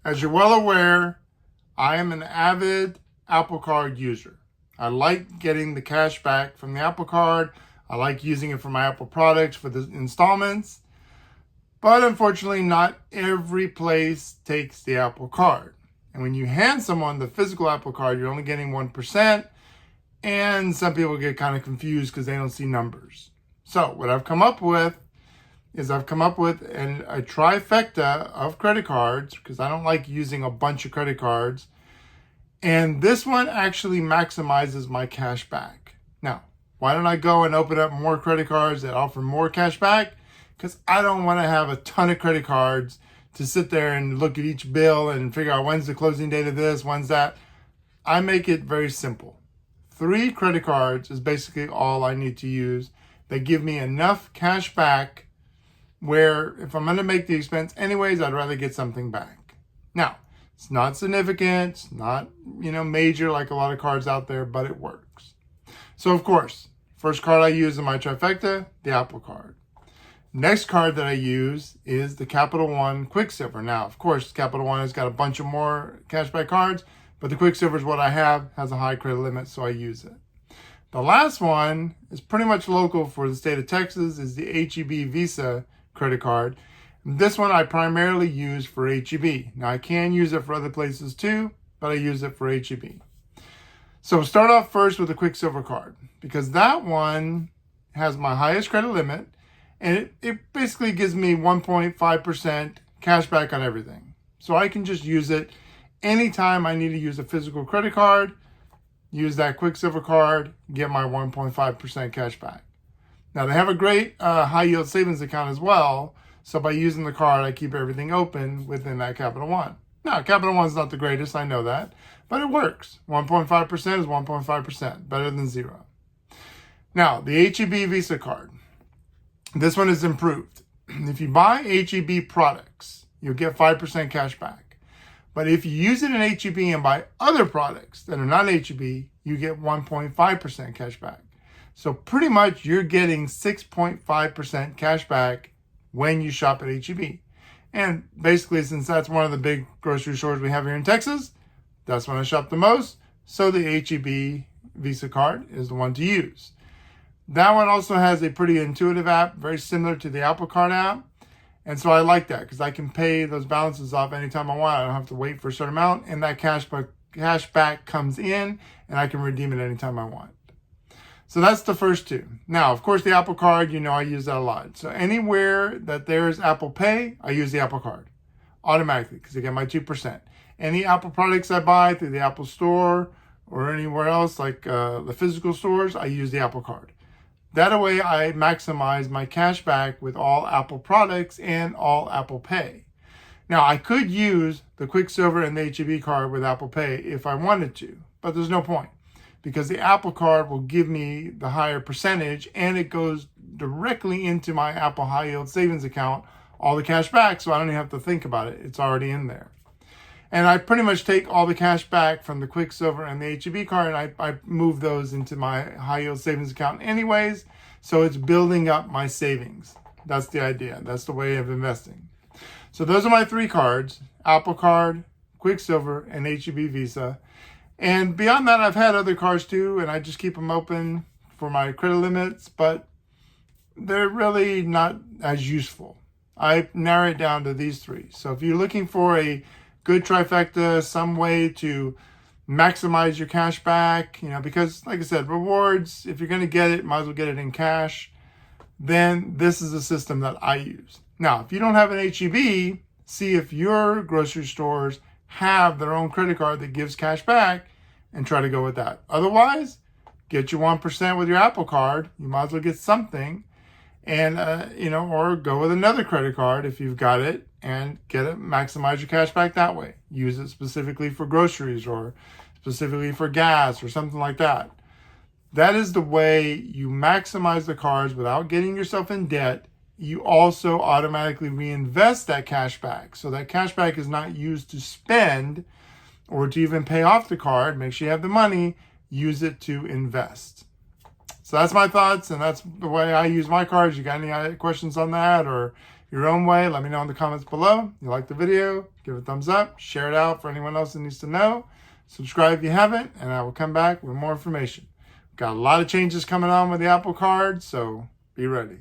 As you're well aware, I am an avid Apple Card user. I like getting the cash back from the Apple Card. I like using it for my Apple products for the installments. But unfortunately, not every place takes the Apple Card. And when you hand someone the physical Apple Card, you're only getting 1%. And some people get kind of confused because they don't see numbers. So what I've come up with is a trifecta of credit cards, because I don't like using a bunch of credit cards. And this one actually maximizes my cash back. Now, why don't I go and open up more credit cards that offer more cash back? Because I don't want to have a ton of credit cards to sit there and look at each bill and figure out when's the closing date of this, when's that. I make it very simple. 3 credit cards is basically all I need to use that give me enough cash back where if I'm going to make the expense anyways, I'd rather get something back. Now, it's not significant, it's not, major like a lot of cards out there, but it works. So of course, first card I use in my trifecta, the Apple Card. Next card that I use is the Capital One Quicksilver. Now, of course, Capital One has got a bunch of more cashback cards, but the Quicksilver is what I have, has a high credit limit, so I use it. The last one is pretty much local for the state of Texas, is the HEB Visa credit card. This one I primarily use for HEB. Now, I can use it for other places too, but I use it for HEB. So start off first with the Quicksilver card, because that one has my highest credit limit, and it basically gives me 1.5% cash back on everything. So I can just use it anytime I need to use a physical credit card, use that Quicksilver card, get my 1.5% cash back. Now, they have a great high yield savings account as well. So by using the card, I keep everything open within that Capital One. Now, Capital One's not the greatest, I know that, but it works. 1.5% is 1.5%, better than 0. Now, the HEB Visa card. This one is improved. If you buy HEB products, you'll get 5% cash back. But if you use it in HEB and buy other products that are not HEB, you get 1.5% cash back. So pretty much you're getting 6.5% cash back when you shop at HEB. And basically, since that's one of the big grocery stores we have here in Texas, that's when I shop the most. So the HEB Visa card is the one to use. That one also has a pretty intuitive app, very similar to the Apple Card app. And so I like that because I can pay those balances off anytime I want. I don't have to wait for a certain amount, and that cash back comes in, and I can redeem it anytime I want. So that's the first 2. Now, of course, the Apple Card, I use that a lot. So anywhere that there's Apple Pay, I use the Apple Card automatically because I get my 2%. Any Apple products I buy through the Apple Store or anywhere else, like the physical stores, I use the Apple Card. That way, I maximize my cash back with all Apple products and all Apple Pay. Now, I could use the Quicksilver and the HEB card with Apple Pay if I wanted to, but there's no point, because the Apple Card will give me the higher percentage and it goes directly into my Apple High Yield Savings account, all the cash back, so I don't even have to think about it. It's already in there. And I pretty much take all the cash back from the Quicksilver and the HEB card, and I move those into my High Yield Savings account anyways, so it's building up my savings. That's the idea. That's the way of investing. So those are my 3 cards: Apple Card, Quicksilver, and HEB Visa. And beyond that, I've had other cards too, and I just keep them open for my credit limits, but they're really not as useful. I narrow it down to these 3. So if you're looking for a good trifecta, some way to maximize your cash back, because like I said, rewards, if you're going to get it, might as well get it in cash, then this is a system that I use. Now, if you don't have an HEB, see if your grocery stores have their own credit card that gives cash back and try to go with that. Otherwise, get your 1% with your Apple Card. You might as well get something, and or go with another credit card if you've got it and get it, maximize your cash back that way. Use it specifically for groceries or specifically for gas or something like that. That is the way you maximize the cards without getting yourself in debt. You also automatically reinvest that cash back. So that cash back is not used to spend or to even pay off the card. Make sure you have the money. Use it to invest. So that's my thoughts, and that's the way I use my cards. You got any questions on that, or if your own way. Let me know in the comments below. You like the video, give it a thumbs up, share it out for anyone else that needs to know. Subscribe if you haven't, and I will come back with more information. Got a lot of changes coming on with the Apple Card, so be ready.